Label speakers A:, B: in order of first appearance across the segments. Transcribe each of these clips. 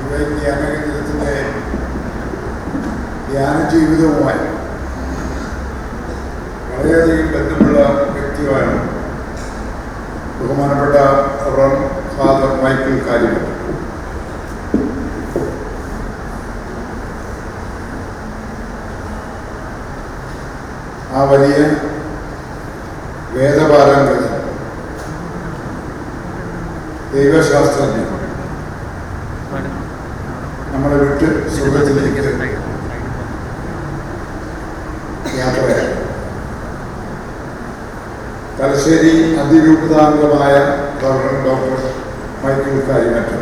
A: ധ്യാനകേന്ദ്രത്തിൻ്റെ ധ്യാന ജീവിതവുമായി വളരെയധികം ബന്ധമുള്ള വ്യക്തിയാണ് ബഹുമാനപ്പെട്ട ഫാദർ മൈക്കിൾ കാരിമറ്റം. ആ വലിയ വേദപാരംഗത ദൈവശാസ്ത്രജ്ഞൻ നമ്മളെ വിട്ട് സ്വർഗത്തിലേക്ക് യാത്രയായി. തലശ്ശേരി അതിരൂപതാംഗമായ ഡോക്ടർ മൈക്കിൾ കാരിമറ്റം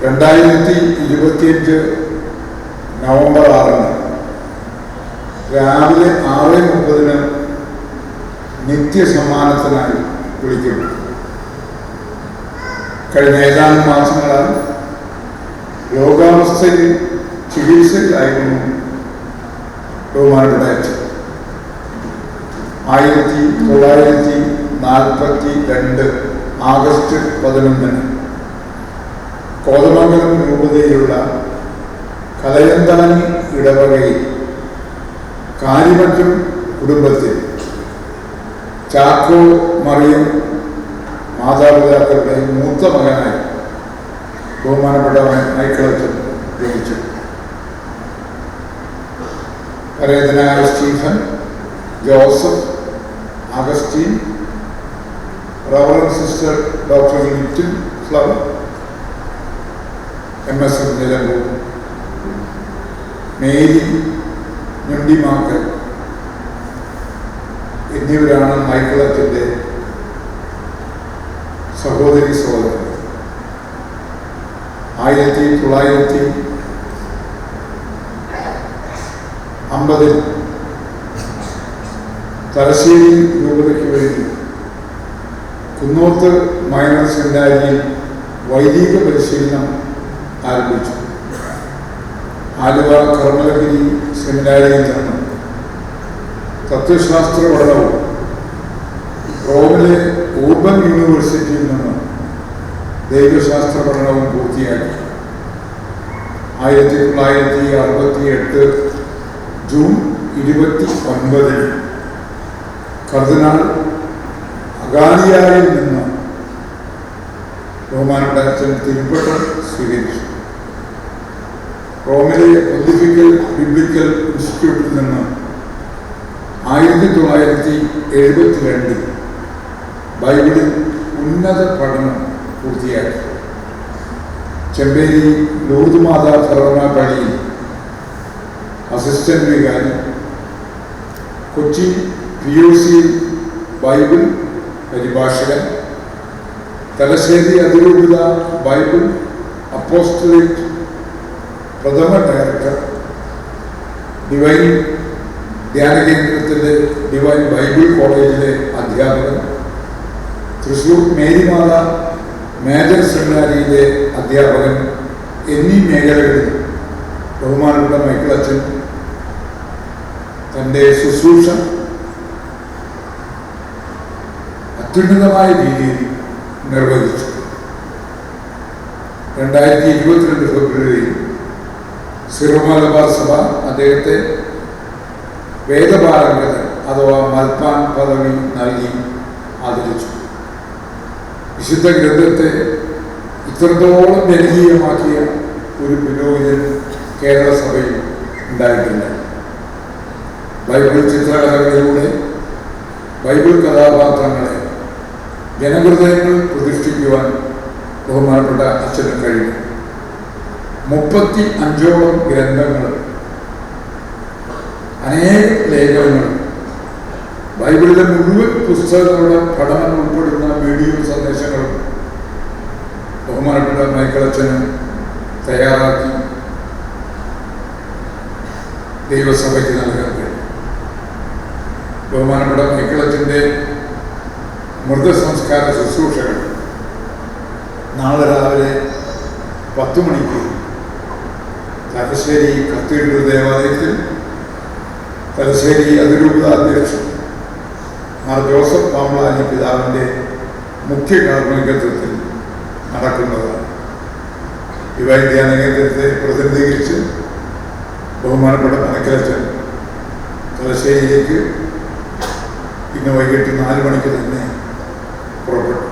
A: 2025 നവംബർ 6 രാവിലെ 6:30 നിത്യസമ്മാനത്തിനായി വിളിക്കുന്നു. കഴിഞ്ഞ ഏതാനും മാസങ്ങളായി രോഗാവസ്ഥയിൽ ചികിത്സയിലായിരുന്നു ബഹുമാനപ്പെട്ട അച്ഛൻ. 1942 ആഗസ്റ്റ് 11 കോതമംഗലം രൂപതയിലുള്ള കലയന്താനി ഇടവകയിൽ കാരിമറ്റം കുടുംബത്തിൽ ചാക്കോ മറിയം മാതാപിതാക്കളുടെ മൂത്ത മകനായി ബഹുമാനപ്പെട്ട മൈക്കിളച്ചൻ ജനിച്ചു. പരേതനായ Stephen, Joseph, Augustine, reverend sister doctor Little Flower, MS Nilambur, Mary Njondimakkal എന്നിവരാണ് മൈക്കിളച്ചൻ്റെ സഹോദരി സഹോദരൻ. 1950 തലശ്ശേരി രൂപതയ്ക്ക് വേണ്ടി കുന്നോത്ത് മൈനർ സെമിനാരിയിൽ വൈദിക പരിശീലനം ആരംഭിച്ചു. ആലുവ കർമ്മലഗിരി സെമിനാരിയിൽ നിന്ന് തത്വശാസ്ത്ര പഠനവും റോമിലെ ഓപ്പൺ യൂണിവേഴ്സിറ്റിയിൽ നിന്ന് ദൈവശാസ്ത്ര പഠനവും പൂർത്തിയാക്കി. 1968 ജൂൺ 29 കർദിനാൾ അഗാലിയായിൽ നിന്ന് ബഹുമാനപ്പെട്ട അച്ഛൻ തിരുപ്പട്ടം സ്വീകരിച്ചു. റോമിലെ പൊന്തിഫിക്കൽ ബിബ്ലിക്കൽ ഇൻസ്റ്റിറ്റ്യൂട്ടിൽ നിന്ന് 1972 ബൈബിളിൽ ഉന്നത പഠനം പൂർത്തിയാക്കി. ചെമ്പേരി ലൂർദ് മാതാ ഫെറോന പള്ളിയിൽ അസിസ്റ്റന്റ് വികാരി, കൊച്ചി PUC ബൈബിൾ പരിഭാഷകൻ, തലശ്ശേരി അതിരൂപത ബൈബിൾ അപ്പോസ്റ്റലേറ്റ് പ്രഥമ ഡയറക്ടർ, ഡിവൈൻ ധ്യാനകേന്ദ്രത്തിൻ്റെ ഡിവൈൻ ബൈബിൾ കോളേജിലെ അധ്യാപകൻ, തൃശ്ശൂർ മേരിമാത മേജർ സെമിനാരിയിലെ അധ്യാപകൻ എന്നീ മേഖലകളിൽ ബഹുമാനപ്പെട്ട മൈക്കിളച്ചൻ തൻ്റെ ശുശ്രൂഷ അത്യുന്നതമായ രീതിയിൽ നിർവഹിച്ചു. 2022 ഫെബ്രുവരിയിൽ സിറോ മലബാർ സഭ അദ്ദേഹത്തെ വേദപാരംഗതൻ അഥവാ മൽപ്പാൻ പദവി നൽകി ആദരിച്ചു. വിശുദ്ധ ഗ്രന്ഥത്തെ ഇത്രത്തോളം ജനകീയമാക്കിയ ഒരു പുരോഹിതൻ കേരള സഭയിൽ ഉണ്ടായിട്ടില്ല. ബൈബിൾ ചിത്രകഥകളിലൂടെ ബൈബിൾ കഥാപാത്രങ്ങളെ ജനഹൃദയങ്ങൾ പ്രതിഷ്ഠിക്കുവാൻ ബഹുമാനപ്പെട്ട അച്ഛന് കഴിയും. 35ഓളം ഗ്രന്ഥങ്ങൾ, അനേകം ലേഖനങ്ങൾ, ബൈബിളിലെ മുഴുവൻ പുസ്തകങ്ങളുടെ പഠനം ഉൾപ്പെടുന്ന വീഡിയോ സന്ദേശങ്ങളും ബഹുമാനപ്പെട്ട മൈക്കിളച്ചന് തയ്യാറാക്കി ദൈവസഭയ്ക്ക് നൽകാൻ കഴിയും. ബഹുമാനപ്പെട്ട മൈക്കിളച്ചൻ്റെ മൃതസംസ്കാര ശുശ്രൂഷകൾ നാളെ രാവിലെ 10 മണിക്ക് തലശ്ശേരി കത്തീഡ്രൽ ദേവാലയത്തിൽ തലശ്ശേരി അതിരൂപത അധ്യക്ഷൻ മാർ ജോസഫ് പാമ്പ്ളാനി പിതാവിൻ്റെ മുഖ്യ കാർമ്മികത്വത്തിൽ നടക്കുന്നതാണ്. ഡിവൈൻ ധ്യാന കേന്ദ്രത്തെ പ്രതിനിധീകരിച്ച് ബഹുമാനപ്പെട്ട മനക്കലച്ചൻ തലശ്ശേരിയിലേക്ക് ഇന്ന് വൈകിട്ട് 4 മണിക്ക് തന്നെ പുറപ്പെട്ടു.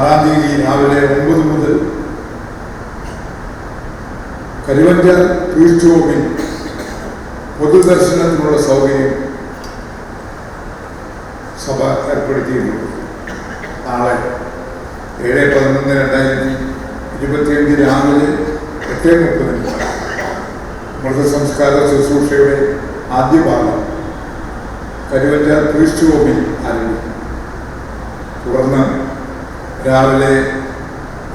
A: 6-ാം തീയതി രാവിലെ 9 മുതൽ കരുവഞ്ചാൽ ടൂറിസ്റ്റ് ഹോമിൽ പൊതുദർശനത്തിനുള്ള സൗകര്യം സഭ ഏർപ്പെടുത്തിയിട്ടുണ്ട്. നാളെ 7/11/2025 രാവിലെ 8:30 മൃതസംസ്കാര ശുശ്രൂഷയുടെ ആദ്യ ഭാഗം കരുവഞ്ചാൽ ടൂറിസ്റ്റ് ഹോമിൽ ആരംഭിക്കും. തുടർന്ന് രാവിലെ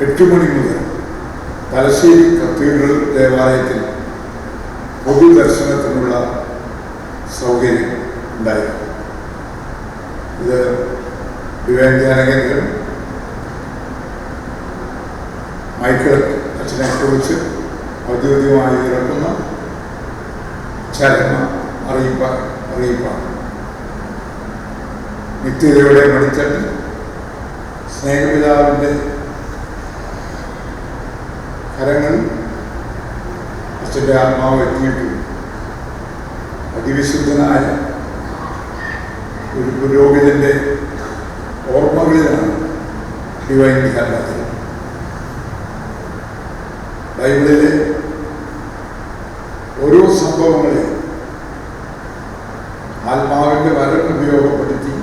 A: 8 മണി മുതൽ തലശ്ശേരി കത്തീഡ്രൽ ദേവാലയത്തിൽ പൊതുദർശനത്തിനുള്ള സൗകര്യം ഉണ്ടായിരുന്നു. ഇത് ഡിവൈൻ ധ്യാന കേന്ദ്രം മൈക്കിൾ അച്ഛനെ കുറിച്ച് ഔദ്യോഗികമായി ഇറക്കുന്ന ചരമ അറിയിപ്പാണ്. നിത്യതയുടെ മണിത്തട്ട് സ്നേഹപിതാവിൻ്റെ കരങ്ങളിൽ അച്ഛൻ്റെ ആത്മാവ് എത്തിയിട്ടു അതിവിശുദ്ധനായ ഒരു പുരോഹിതൻ്റെ ഓർമ്മകളിലാണ് ഡിവൈൻ ധ്യാന. ബൈബിളിലെ ഓരോ സംഭവങ്ങളെ ആത്മാവിൻ്റെ വരം ഉപയോഗപ്പെടുത്തി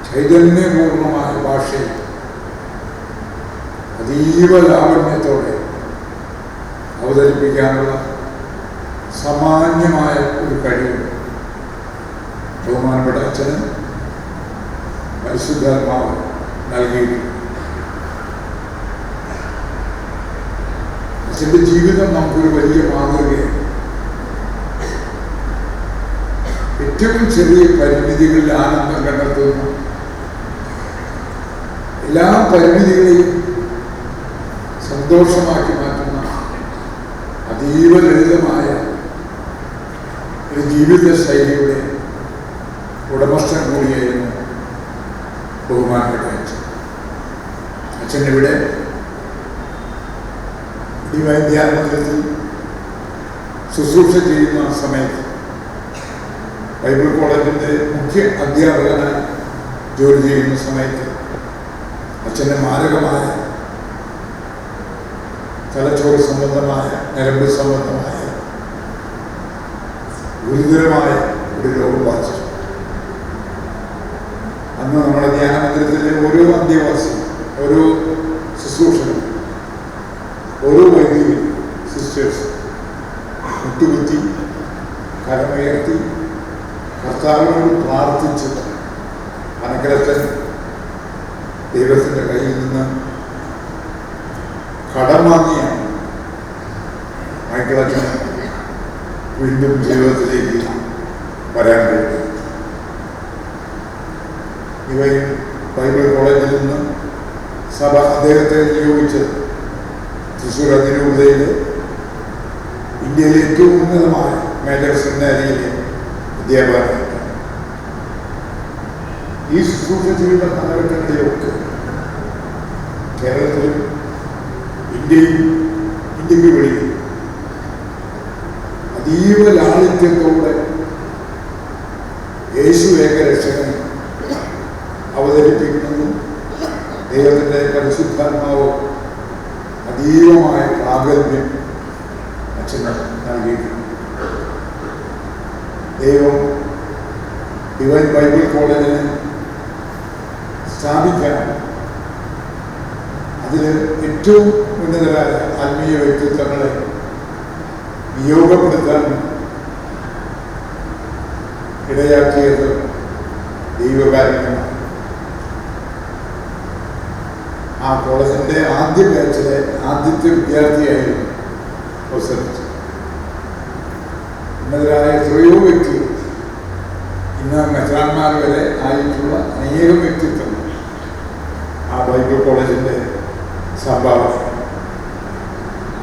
A: ചൈതന്യപൂർണമായ ഭാഷയിൽ അതീവ ലാവണ്യത്തോടെ അവതരിപ്പിക്കാനുള്ള സാമാന്യമായ ഒരു കഴിവ് ബഹുമാനപ്പെട്ട അച്ഛന് പരിശുദ്ധാത്മാവ് നൽകിയിട്ടുണ്ട്. അച്ഛൻ്റെ ജീവിതം നമുക്കൊരു വലിയ മാതൃകയാണ്. ഏറ്റവും ചെറിയ പരിമിതികളിൽ ആനന്ദം കണ്ടെത്തുന്ന, എല്ലാ പരിമിതികളെയും സന്തോഷമാക്കി മാറ്റുന്ന അതീവ ലളിതമായ ഒരു ജീവിത ശൈലിയുടെ ഉടമസ്ഥൻ കൂടിയായിരുന്നു ബഹുമാനപ്പെട്ട അച്ഛൻ. അച്ഛനിവിടെ ഡിവൈൻ ധ്യാന മന്ദിരത്തിൽ ശുശ്രൂഷ ചെയ്യുന്ന സമയത്ത് ബൈബിൾ കോളേജിൻ്റെ മുഖ്യ അധ്യാപകനായി ജോലി ചെയ്യുന്ന സമയത്ത് അച്ഛൻ്റെ മാരകമായ തലച്ചോറ് സംബന്ധമായ, ഞരമ്പ് സംബന്ധമായ ഗുരുതരമായ ഒരു രോഗം ബാധിച്ചു. അന്ന് നമ്മുടെ ധ്യാന മന്ദിരത്തിലെ ഓരോ അന്ത്യവാസിയും, ഓരോ ശുശ്രൂഷകരും, ഓരോ വൈദികരും, സിസ്റ്റേഴ്സ് മുട്ടുകുത്തി കരമുയർത്തി കർത്താവിനോട് പ്രാർത്ഥിച്ച് മനക്കലച്ചൻ ദൈവത്തിൻ്റെ കയ്യിൽ നിന്ന് കടം വാങ്ങിയാണ് മൈക്കിളച്ചൻ വീണ്ടും ജീവിതത്തിലേക്ക് വരാൻ കഴിയും. ഇവയും ബൈബിൾ കോളേജിൽ നിന്ന് സഭ അദ്ദേഹത്തെ നിയോഗിച്ചത് തൃശ്ശൂർ അതിരൂപതയിലെ ഇന്ത്യയിലെ ഏറ്റവും ഉന്നതമായ മേജർ സെമിനാരിയിലെ വിദ്യാഭ്യാസം. ഈ ശുശ്രൂഷ ചെയ്യുന്ന കാലഘട്ടങ്ങളിലൊക്കെ കേരളത്തിലും ഇന്ത്യക്ക് വെളിയിൽ അതീവ ലാളിത്യത്തോടെ യേശു ഏകരക്ഷകൻ അവതരിപ്പിക്കുന്നതും ദൈവത്തിൻ്റെ പരിശുദ്ധാത്മാവ് അതീവമായ പ്രാഗൽഭ്യം അച്ഛന് നൽകിയിട്ടുണ്ട്. ദൈവം ഡിവൈൻ ബൈബിൾ കോളേജിനെ സ്ഥാപിക്കാൻ, അതിൽ ഏറ്റവും ഉന്നതരായ ആത്മീയ വ്യക്തിത്വങ്ങളെ നിയോഗപ്പെടുത്താൻ ഇടയാക്കിയത് ദൈവകാരുണ്യമാണ്. ആ കോളേജിൻ്റെ ആദ്യ ബാച്ചിലെ ആദ്യത്തെ വിദ്യാർത്ഥിയായിരുന്നു അവസരിച്ചു. ഉന്നതരായ എത്രയോ വ്യക്തികൾ, ഇന്ന് മെത്രാന്മാർ വരെ ആയിട്ടുള്ള അനേകം വ്യക്തിത്വങ്ങൾ ആ ബൈബിൾ കോളേജിൻ്റെ സംഭാവന.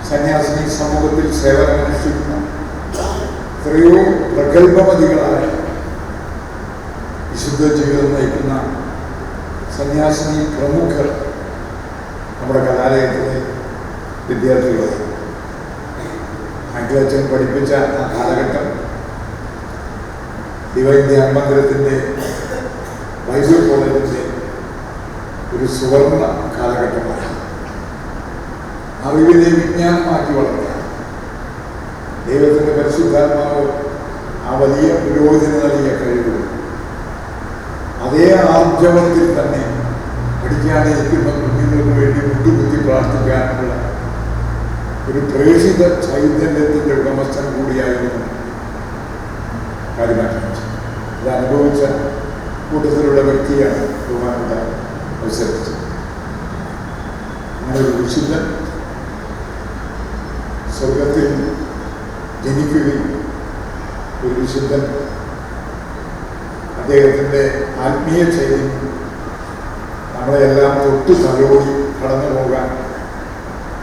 A: സന്യാസിനി സമൂഹത്തിൽ സേവനമനുഷ്ഠിക്കുന്ന എത്രയോ പ്രഗത്ഭമതികളായ വിശുദ്ധ ജീവിതം നയിക്കുന്ന സന്യാസിനി പ്രമുഖർ
B: വിദ്യാർത്ഥികൾ മൈക്കിളച്ചൻ പഠിപ്പിച്ച ആ കാലഘട്ടം ഡിവൈൻ ധ്യാനമന്ദിരത്തിൻ്റെ ബൈബിൾ കോളേജിൻ്റെ ഒരു സുവർണ കാലഘട്ടമാണ്. അറിവിനെ വിജ്ഞാനമാക്കി വളർത്താൻ ദൈവത്തിൻ്റെ പരിശുദ്ധാത്മാവ് ആ വലിയ പുരോഗതിന് നൽകിയ കഴിവ് അതേ ആർജവത്തിൽ തന്നെ പഠിക്കാനിരിക്കുന്ന കുഞ്ഞുങ്ങൾക്ക് വേണ്ടി മുട്ടുകുത്തി പ്രാർത്ഥിക്കാനുള്ള ഒരു പ്രേക്ഷിത ചൈതന്യത്തിൻ്റെ ഉടമസ്ഥൻ കൂടിയായിരുന്നു കാര്യമാക്കി ഇത് അനുഭവിച്ച കൂട്ടത്തിലുള്ള വ്യക്തിയാണ് ബഹുമാനപ്പെട്ട അവസരിച്ചത്. അങ്ങനെ ഒരു വിശുദ്ധൻ സ്വർഗത്തിൽ ജനിക്കുകയും ഒരു വിശുദ്ധൻ അദ്ദേഹത്തിൻ്റെ ആത്മീയ ചൈതന്യം നമ്മളെല്ലാം തൊട്ട് തലോടി കടന്നു പോകാൻ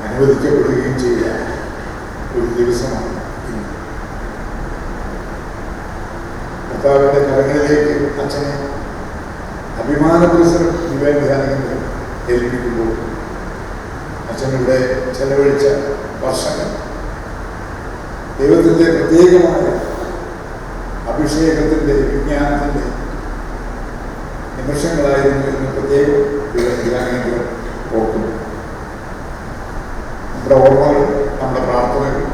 B: അനുവദിക്കപ്പെടുകയും ചെയ്ത ഒരു ദിവസമാണ് ഇന്ന്. കർത്താവിൻ്റെ കരങ്ങളിലേക്ക് അച്ഛനെ അഭിമാന പുരസ്സരം ഡിവൈൻ ധ്യാനകേന്ദ്രം ഏൽപ്പിക്കുമ്പോൾ അച്ഛനിവിടെ ചെലവഴിച്ച വർഷങ്ങൾ ദൈവത്തിൻ്റെ പ്രത്യേകമായ അഭിഷേകത്തിൻ്റെ വിജ്ഞാനത്തിൻ്റെ നിമിഷങ്ങളായിരുന്നു എന്ന് പ്രത്യേകം ഡിവൈൻ ധ്യാനകേന്ദ്രം ഓർക്കുന്നു. നമ്മുടെ ഓർമ്മകൾ, നമ്മുടെ പ്രാർത്ഥനകൾ,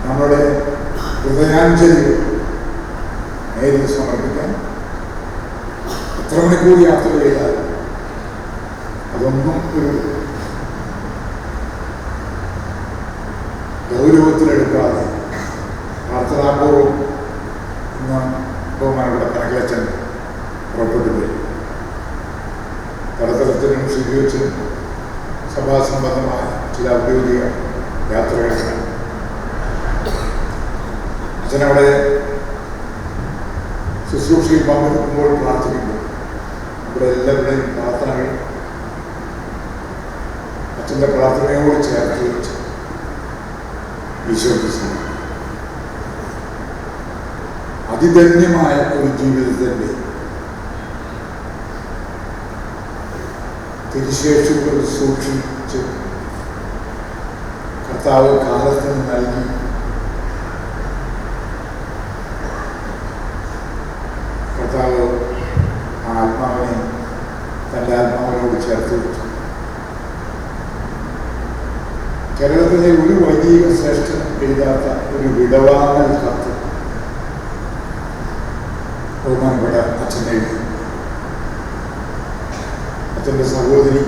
B: നമ്മുടെ ഹൃദയാഞ്ജലികൾ നേരിൽ സമർപ്പിക്കാൻ എത്ര മണിക്കൂർ യാത്ര ചെയ്താൽ അതൊന്നും ഒരു ഗൗരവത്തിലെടുക്കാതെ പ്രാർത്ഥനാപൂർവം ഇന്ന് ബഹുമാനപ്പെട്ട കനകലച്ചൻ പുറപ്പെട്ടു പോയി. തടത്തലത്തിനും സ്വീകരിച്ച് സഭാസംബന്ധമായ ചില ഔദ്യോഗിക യാത്രകൾ അച്ഛനവിടെ ശുശ്രൂഷയിൽ പങ്കെടുക്കുമ്പോൾ പ്രാർത്ഥിക്കുമ്പോൾ ഇവിടെ എല്ലാവരുടെയും പ്രാർത്ഥനകൾ അച്ഛൻ്റെ പ്രാർത്ഥനയോട് ചേർത്ത് വെച്ച് ഈശോയ്ക്ക് അതിധന്യമായ ഒരു ജീവിതത്തിൻ്റെ തിരുശേഷികൾ സൂക്ഷിച്ച് കർത്താവ് കാലത്തിന് നൽകി കർത്താവ് ആ ആത്മാവിനെ തൻ്റെ ആത്മാവിനോട് ചേർത്ത് വെച്ചു. കേരളത്തിലെ ഒരു വൈദിക ശ്രേഷ്ഠൻ എഴുതാത്ത ഒരു വിടവാങ്ങൽ കത്ത് ബഹുമാനപ്പെട്ട അച്ഛനെ എഴുതി. അച്ഛൻ്റെ സഹോദരി,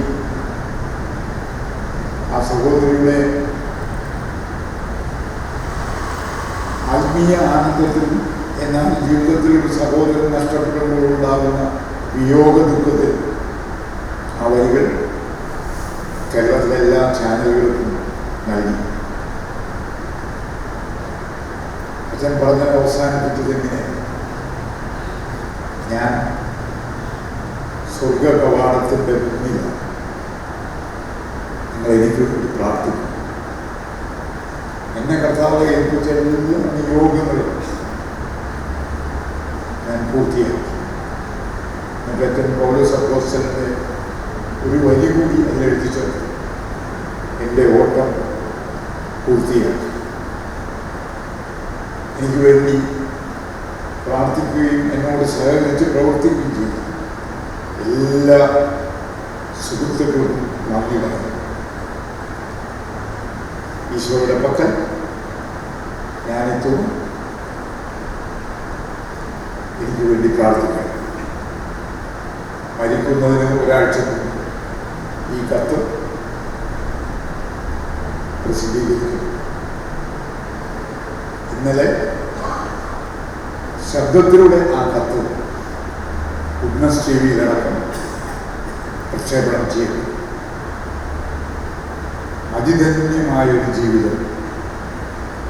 B: ആ സഹോദരിയുടെ ആത്മീയ ആനന്ദത്തിൽ, എന്നാൽ ജീവിതത്തിൽ ഒരു സഹോദരൻ നഷ്ടപ്പെടുമ്പോൾ ഉണ്ടാകുന്ന വിയോഗ ദുഃഖത്തിൽ ആ വരികൾ കേരളത്തിലെ എല്ലാ ചാനലുകൾക്കും നൽകി. അച്ഛൻ പറഞ്ഞ അവസാനിപ്പിച്ചതെങ്ങനെ, ഞാൻ സ്വർഗ കവാടത്തിൻ്റെ മുന്നിലാണ്, നിങ്ങൾ എനിക്ക് വേണ്ടി പ്രാർത്ഥിക്കും. എന്നെ കർത്താവ് ഏൽപ്പിച്ച എല്ലാ നിയോഗങ്ങളും ഞാൻ പൂർത്തിയാക്കി. എന്നിട്ട് അച്ഛൻ പൗലോസ് അപ്പോസ്തലൻ്റെ ഒരു വരി കൂടി അതിലെഴുതി ചേർത്തു, എൻ്റെ ഓട്ടം പൂർത്തിയാക്കി. എനിക്ക് വേണ്ടി പ്രാർത്ഥിക്കുകയും എന്നോട് സഹകരിച്ച് പ്രവർത്തിക്കുകയും ചെയ്തു എല്ലാ സുഹൃത്തുക്കൾക്കും നന്ദി പറഞ്ഞു. ഈശോയുടെ പക്കൽ ഞാനെത്തും, എനിക്ക് വേണ്ടി പ്രാർത്ഥിക്കണം. മരിക്കുന്നതിന് ഒരാഴ്ച മുമ്പ് ഈ കത്ത് പ്രസിദ്ധീകരിക്കും. ഇന്നലെ ശബ്ദത്തിലൂടെ ആ കത്ത് ഗുഡ്നസ് ടിവിയിലടക്കം പ്രക്ഷേപണം ചെയ്തു. അതിധന്യമായൊരു ജീവിതം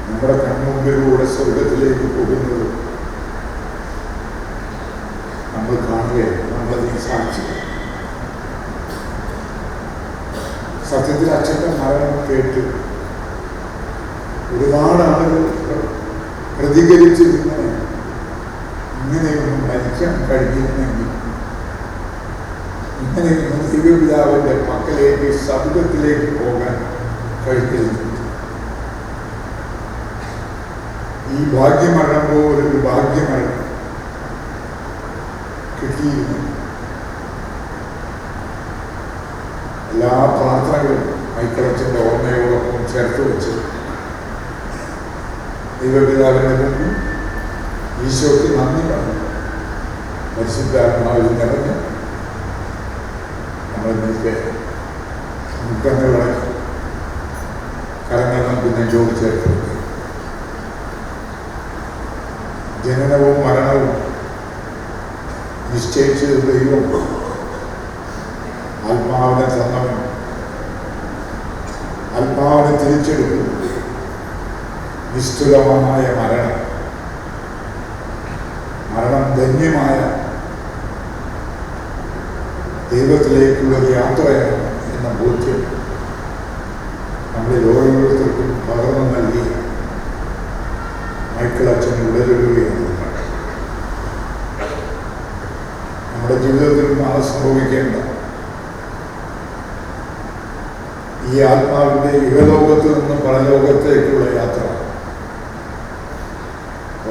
B: നമ്മുടെ കൺമുമ്പിലൂടെ സ്വർഗത്തിലേക്ക് പോകുന്നത് നമ്മൾ കാണുകയാണ്, നമ്മളതിന് സാക്ഷി. സത്യത്തിൽ അച്ഛൻ്റെ മരണം കേട്ട് ഒരുപാട് ആളുകൾ പ്രതികരിച്ചിരുന്ന ഇങ്ങനെയൊന്നും മരിക്കാൻ കഴിയുന്നെങ്കിൽ ഇങ്ങനെ അങ്ങനെ ദൈവപിതാവിൻ്റെ മക്കളിലേക്ക് സമുദ്രത്തിലേക്ക് പോകാൻ കഴിഞ്ഞിരുന്നു. ഈ ഭാഗ്യമരണം പോലൊരു ഭാഗ്യമരണം കിട്ടിയിരുന്നു. എല്ലാ പ്രാർത്ഥനകളും മൈക്കിളച്ചൻ്റെ ഓർമ്മയോടൊപ്പം ചേർത്ത് വെച്ച് ദൈവപിതാവിൻ്റെ മുമ്പിൽ ഈശോയ്ക്ക് നന്ദി പറഞ്ഞു പരിശുദ്ധാത്മാവിൽ നിറഞ്ഞ് നമ്മളിന്നേക്ക് മുഖങ്ങളെ കരങ്ങൾ നമുക്ക് നെഞ്ചോട് ചേർത്ത് ജനനവും മരണവും നിശ്ചയിച്ചത് ദൈവം. ആത്മാവിനെ തന്നവൻ ആത്മാവിനെ തിരിച്ചെടുക്കുന്നു. നിസ്തുലമായ മരണം ധന്യമായ ദൈവത്തിലേക്കുള്ളൊരു യാത്രയാണ് എന്ന ബോധ്യം നമ്മളിൽ ഓരോരുത്തർക്കും പകർന്നു നൽകി മൈക്കിളച്ചൻ ഉടലെടുകയാണ്. നമ്മുടെ ജീവിതത്തിൽ നാളെ സംഭവിക്കേണ്ട ഈ ആത്മാവിൻ്റെ യുഗലോകത്ത് നിന്ന് പരലോകത്തേക്കുള്ള യാത്ര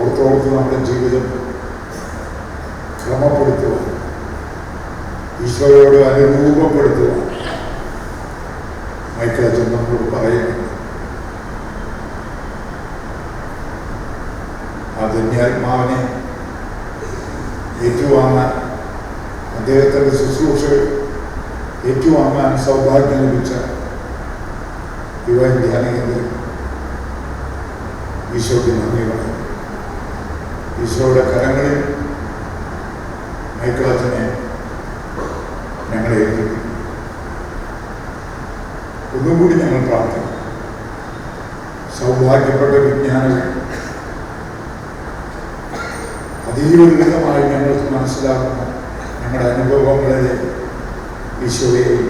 B: ഓർത്തോർത്ത് നമ്മുടെ ജീവിതം ക്രമപ്പെടുത്തുക, ഈശോയോട് അനുരൂപപ്പെടുത്തുക മൈക്കിളച്ചൻ നമ്മളോട് പറയുന്നു. ആ ധന്യാത്മാവിനെ ഏറ്റുവാങ്ങാൻ, അദ്ദേഹത്തിൻ്റെ ശുശ്രൂഷകൾ ഏറ്റുവാങ്ങാൻ സൗഭാഗ്യം ലഭിച്ച യുവൻ ധ്യാനകേന്ദ്രം ഈശോയ്ക്ക് നന്ദി പറയും. ഈശോയുടെ കരങ്ങളിൽ മൈക്കിളച്ചനെ ഞങ്ങളെ ഏൽപ്പിക്കും. ഒന്നുകൂടി ഞങ്ങൾ പ്രാർത്ഥിക്കും. സൗഭാഗ്യപ്പെട്ട വിജ്ഞാനങ്ങൾ അതീവ ലളിതമായി ഞങ്ങൾക്ക് മനസ്സിലാക്കുന്ന ഞങ്ങളുടെ അനുഭവങ്ങളെ ഈശോയെയും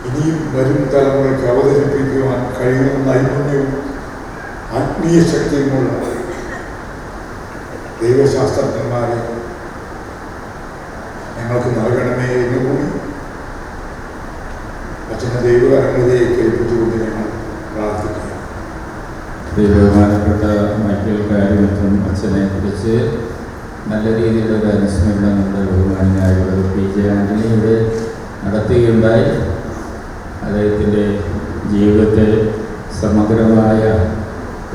B: ഇനിയും വരും തലമുറയ്ക്ക് അവതരിപ്പിക്കുവാൻ കഴിയുന്ന നൈപുണ്യവും ആത്മീയ ശക്തിയുമുള്ള ദൈവശാസ്ത്രജ്ഞന്മാരെ ഞങ്ങൾക്ക് നൽകണമേ എന്നുകൂടി അച്ഛനെ ദൈവകരങ്ങളിലേക്ക് ഏൽപ്പിച്ചുകൊണ്ട് ഞങ്ങൾ പ്രാർത്ഥിക്കുക.
C: ബഹുമാനപ്പെട്ട മൈക്കിൾ കാര്യമറ്റും അച്ഛനെ കുറിച്ച് നല്ല രീതിയിലൊരു അനുസ്മരണം നമ്മുടെ ബഹുമാനായ PJ ആൻ്റണി ഇവിടെ നടത്തുകയുണ്ടായി. അദ്ദേഹത്തിൻ്റെ ജീവിതത്തെ സമഗ്രമായ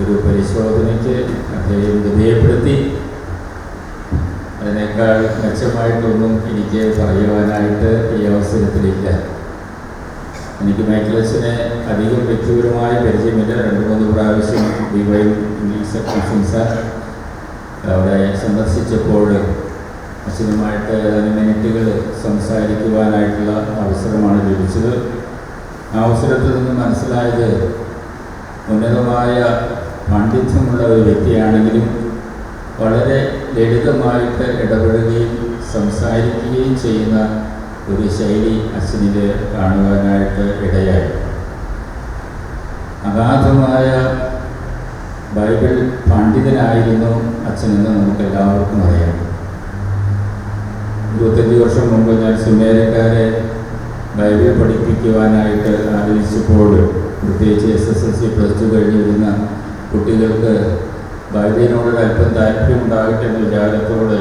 C: ഒരു പരിശോധനയ്ക്ക് അദ്ദേഹം വിധേയപ്പെടുത്തി. അതിനേക്കാൾ മെച്ചമായിട്ടൊന്നും എനിക്ക് പറയുവാനായിട്ട് ഈ അവസരത്തിലില്ല. എനിക്ക് മൈക്കിളച്ചനെ അധികം വ്യക്തിപരമായ പരിചയമില്ല. 2-3 പ്രാവശ്യം ഡിവൈൻ ഇംഗ്ലീഷ് കൺഫറൻസ് അവിടെ സന്ദർശിച്ചപ്പോൾ അച്ഛനുമായിട്ട് ഏതാനും മിനിറ്റുകൾ സംസാരിക്കുവാനായിട്ടുള്ള അവസരമാണ് ലഭിച്ചത്. ആ അവസരത്തിൽ നിന്ന് മനസ്സിലായത് ഉന്നതമായ പാണ്ഡിത്യമുള്ള ഒരു വ്യക്തിയാണെങ്കിലും വളരെ ലളിതമായിട്ട് ഇടപെടുകയും സംസാരിക്കുകയും ചെയ്യുന്ന ഒരു ശൈലി അച്ഛനിൽ കാണുവാനായിട്ട് ഇടയായി. അഗാധമായ ബൈബിൾ പണ്ഡിതനായിരുന്നു അച്ഛനെന്ന് നമുക്കെല്ലാവർക്കും അറിയാം. 25 വർഷം മുമ്പ് ഞാൻ സുമേരക്കാരെ ബൈബിൾ പഠിപ്പിക്കുവാനായിട്ട് ആലോചിച്ചപ്പോൾ, പ്രത്യേകിച്ച് SSLC +2 കഴിഞ്ഞ് വരുന്ന കുട്ടികൾക്ക് ബൈബിളിനോടൊരല്പം താല്പര്യമുണ്ടാകട്ടെ എന്ന വിചാരത്തോടെ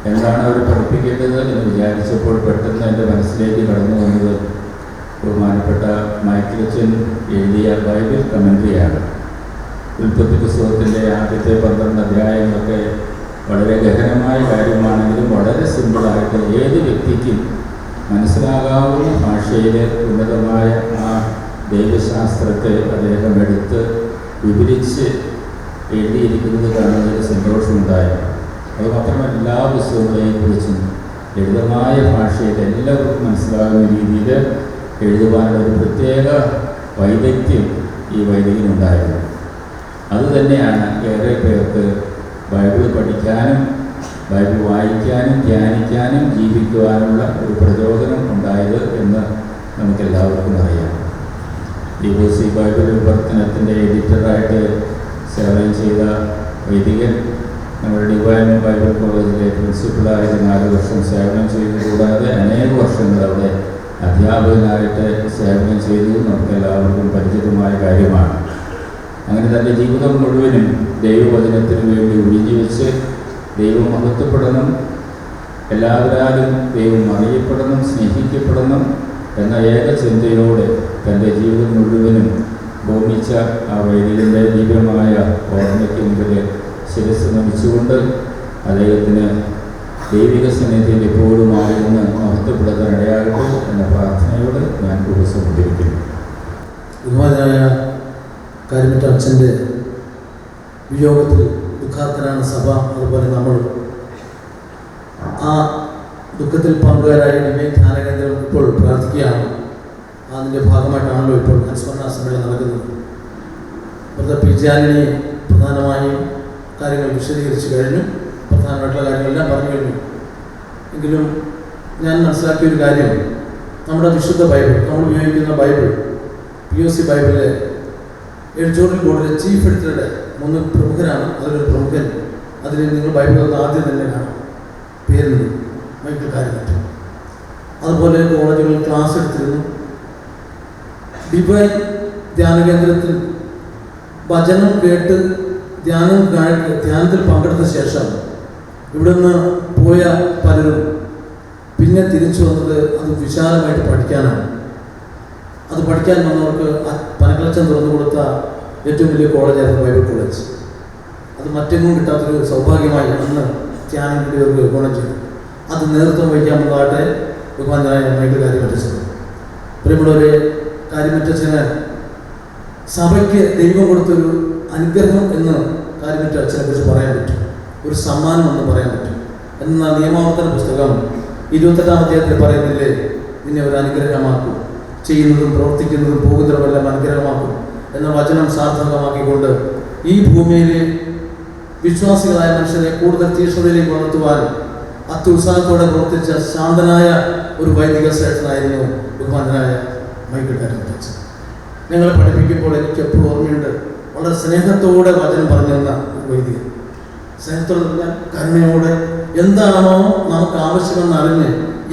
C: എന്താണ് അവർ പഠിപ്പിക്കേണ്ടത് എന്ന് വിചാരിച്ചപ്പോൾ പെട്ടെന്ന് എൻ്റെ മനസ്സിലേക്ക് കടന്നു വന്നത് ബഹുമാനപ്പെട്ട മൈക്കിളച്ചൻ എഴുതിയ ബൈബിൾ കമൻട്രിയാണ്. ഉൽപ്പത്തി പുസ്തകത്തിൻ്റെ ആദ്യത്തെ 12 അധ്യായങ്ങളൊക്കെ വളരെ ഗഹനമായ കാര്യമാണെങ്കിലും വളരെ സിമ്പിളായിട്ട് ഏത് വ്യക്തിക്കും മനസ്സിലാകാവുന്ന ഭാഷയിൽ ഉന്നതമായ ആ ദൈവശാസ്ത്രത്തെ അദ്ദേഹം എടുത്ത് വിവരിച്ച് എഴുതിയിരിക്കുന്നത് കാണുന്നതിൽ സന്തോഷമുണ്ടായി. അതുമാത്രമല്ല, എല്ലാ പുസ്തകങ്ങളെയും കുറിച്ചും ലളിതമായ ഭാഷയിൽ എല്ലാവർക്കും മനസ്സിലാകുന്ന രീതിയിൽ എഴുതുവാനുള്ള ഒരു പ്രത്യേക വൈദഗ്ധ്യം ഈ വൈദികനുണ്ടായിരുന്നു. അതുതന്നെയാണ് ഏറെ പേർക്ക് ബൈബിൾ പഠിക്കാനും ബൈബിൾ വായിക്കാനും ധ്യാനിക്കാനും ജീവിക്കുവാനുള്ള ഒരു പ്രചോദനം ഉണ്ടായത് എന്ന് നമുക്കെല്ലാവർക്കും അറിയാം. DOC ബൈബിൾ വിവർത്തനത്തിൻ്റെ എഡിറ്ററായിട്ട് സേവനം ചെയ്ത വൈദികൻ നമ്മുടെ ഡിവൈൻ ബൈബിൾ കോളേജിലെ പ്രിൻസിപ്പളായിട്ട് 4 വർഷം സേവനം ചെയ്തു. കൂടാതെ അനേക വർഷങ്ങൾ അവിടെ അധ്യാപകനായിട്ട് സേവനം ചെയ്തു. നമുക്ക് എല്ലാവർക്കും പരിചിതമായ കാര്യമാണ്. അങ്ങനെ തൻ്റെ ജീവിതം മുഴുവനും ദൈവവചനത്തിന് വേണ്ടി ഒഴിഞ്ഞു വെച്ച് ദൈവം മഹത്വപ്പെടണം, എല്ലാവരാലും ദൈവം അറിയപ്പെടണം, സ്നേഹിക്കപ്പെടണം എന്ന ഏക ചിന്തയോടെ തൻ്റെ ജീവിതം മുഴുവനും ഭൂമിച്ച ആ വൈദികൻ്റെ ദിവ്യമായ ഓർമ്മയ്ക്ക് മുമ്പിൽ ശിരസ് നമിച്ചുകൊണ്ട് അദ്ദേഹത്തിന് ദൈവിക സന്നിധിയിൽ എപ്പോഴും ആയിരുന്ന് മഹത്വപ്പെടുത്താൻ ഇടയാകട്ടെ എന്ന പ്രാർത്ഥനയോട് ഞാൻ കുറിച്ചുകൊണ്ടിരിക്കുന്നു.
D: ബഹുമാനായ കാരിമറ്റ അച്ഛൻ്റെ വിയോഗത്തിൽ ദുഃഖാർത്തനാണ് സഭ. അതുപോലെ നമ്മൾ ആ ദുഃഖത്തിൽ പങ്കുകാരായ ഡിവൈൻ ധ്യാനകേന്ദ്രം ഇപ്പോൾ പ്രാർത്ഥിക്കുകയാണ്. അതിൻ്റെ ഭാഗമായിട്ടാണല്ലോ ഇപ്പോൾ അനുസ്മരണ സമ്മേളനം നടക്കുന്നത്. ബ്രദർ പി ജെ ആന്റണി പ്രധാനമായും കാര്യങ്ങൾ വിശദീകരിച്ച് കഴിഞ്ഞു. പ്രധാനമായിട്ടുള്ള കാര്യങ്ങളെല്ലാം പറഞ്ഞു കഴിഞ്ഞു. എങ്കിലും ഞാൻ മനസ്സിലാക്കിയൊരു കാര്യം, നമ്മുടെ വിശുദ്ധ ബൈബിൾ, നമ്മൾ ഉപയോഗിക്കുന്ന ബൈബിൾ, POC ബൈബിളിലെ എഡിറ്റോറിയൽ ബോർഡിലെ ചീഫ് എഡിറ്ററുടെ 3 പ്രമുഖരാണ്. അതിലൊരു പ്രമുഖൻ, അതിൽ നിങ്ങൾ ബൈബിളിൽ ആദ്യം തന്നെ കാണാം, പേരുണ്ട്, മൈക്കിൾ കാരിമറ്റ. അതുപോലെ കോളേജുകളിൽ ക്ലാസ് എടുത്തിരുന്നു. ഡിവൈൻ ധ്യാനകേന്ദ്രത്തിൽ വചനം കേട്ട് ധ്യാനത്തിൽ പങ്കെടുത്ത ശേഷം ഇവിടുന്ന് പോയ പലരും പിന്നെ തിരിച്ചു വന്നത് അത് വിശാലമായിട്ട് പഠിക്കാനാണ്. അത് പഠിക്കാൻ വന്നവർക്ക് പനക്കളച്ചൻ തുറന്നു കൊടുത്ത ഏറ്റവും വലിയ കോളേജായിരുന്നു ബൈബിൾ കോളേജ്. അത് മറ്റെങ്ങും കിട്ടാത്തൊരു സൗഭാഗ്യമായി അന്ന് ധ്യാനം കൂടിയവർക്ക് ഗുണം ചെയ്തു. അത് നേതൃത്വം വഹിക്കാമെന്നതാകട്ടെ ബഹുമാനായ മൈക്കിൾ കാരിമറ്റച്ചൻ. പ്രിയമുള്ളവരെ, കാരിമറ്റച്ചന് സഭയ്ക്ക് ദൈവം കൊടുത്തൊരു അനുഗ്രഹം എന്ന് കാരിമറ്റ അച്ഛനെ കുറിച്ച് പറയാൻ പറ്റും, ഒരു സമ്മാനം എന്ന് പറയാൻ പറ്റും. എന്നാൽ നിയമാവർത്തന പുസ്തകം 28-ാം അധ്യായത്തിൽ പറയുന്നില്ലേ, നിന്നെ ഒരു അനുഗ്രഹമാക്കും, ചെയ്യുന്നതും പ്രവർത്തിക്കുന്നതും പോകുന്നതുമെല്ലാം അനുഗ്രഹമാക്കും എന്ന വചനം സാർത്ഥകമാക്കിക്കൊണ്ട് ഈ ഭൂമിയിലെ വിശ്വാസികളായ മനുഷ്യരെ കൂടുതൽ തീക്ഷ്ണതയിലേക്ക് വളർത്തുവാൻ അത്യുത്സാഹത്തോടെ പ്രവർത്തിച്ച ശാന്തനായ ഒരു വൈദിക ശ്രേഷ്ഠനായിരുന്നു ബഹുമാനായ മൈക്കിൾ കാരിമറ്റച്ചൻ. ഞങ്ങളെ പഠിപ്പിക്കുമ്പോൾ എനിക്ക് എപ്പോഴും ഓർമ്മയുണ്ട്, വളരെ സ്നേഹത്തോടെ വചനം പറഞ്ഞു തന്ന ഒരു വൈദികൻ. സ്നേഹത്തോടെ പറഞ്ഞാൽ കരുണയോടെ എന്താണോ നമുക്ക് ആവശ്യമെന്നറിഞ്ഞ്,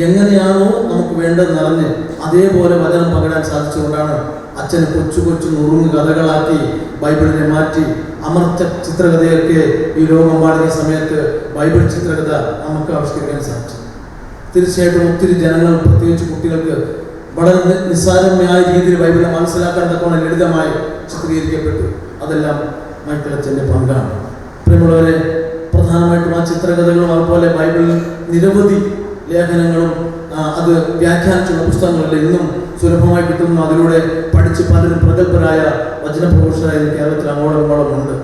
D: എങ്ങനെയാണോ നമുക്ക് വേണ്ടതെന്നറിഞ്ഞ് അതേപോലെ വചനം പകരാൻ സാധിച്ചുകൊണ്ടാണ് അച്ഛന് കൊച്ചു കൊച്ചു നുറുങ്ങ് കഥകളാക്കി ബൈബിളിനെ മാറ്റി അമർച്ച ചിത്രകഥയൊക്കെ ഈ ലോകം പാടുന്ന സമയത്ത് ബൈബിൾ ചിത്രകഥ നമുക്ക് ആവിഷ്കരിക്കാൻ സാധിച്ചു. തീർച്ചയായിട്ടും ഒത്തിരി ജനങ്ങൾ, പ്രത്യേകിച്ച് കുട്ടികൾക്ക് വളരെ നിസ്സാരമായ രീതിയിൽ ബൈബിളിനെ മനസ്സിലാക്കാൻ തക്കോണം ലളിതമായി ചിത്രീകരിക്കപ്പെട്ടു. അതെല്ലാം മൈക്കിൾ അച്ഛൻ്റെ പങ്കാണ്. പ്രിയമുള്ളവരെ, പ്രധാനമായിട്ടും ആ ചിത്രകഥകളും അതുപോലെ ബൈബിളിൽ നിരവധി ലേഖനങ്ങളും അത് വ്യാഖ്യാനിച്ചുള്ള പുസ്തകങ്ങളെല്ലാം ഇന്നും സുലഭമായി കിട്ടുന്നു. അതിലൂടെ പഠിച്ച് പലരും പ്രഗത്ഭരായ വചനപ്രഘോഷകരായ കേരളത്തിൽ അങ്ങോളം ഉണ്ട്.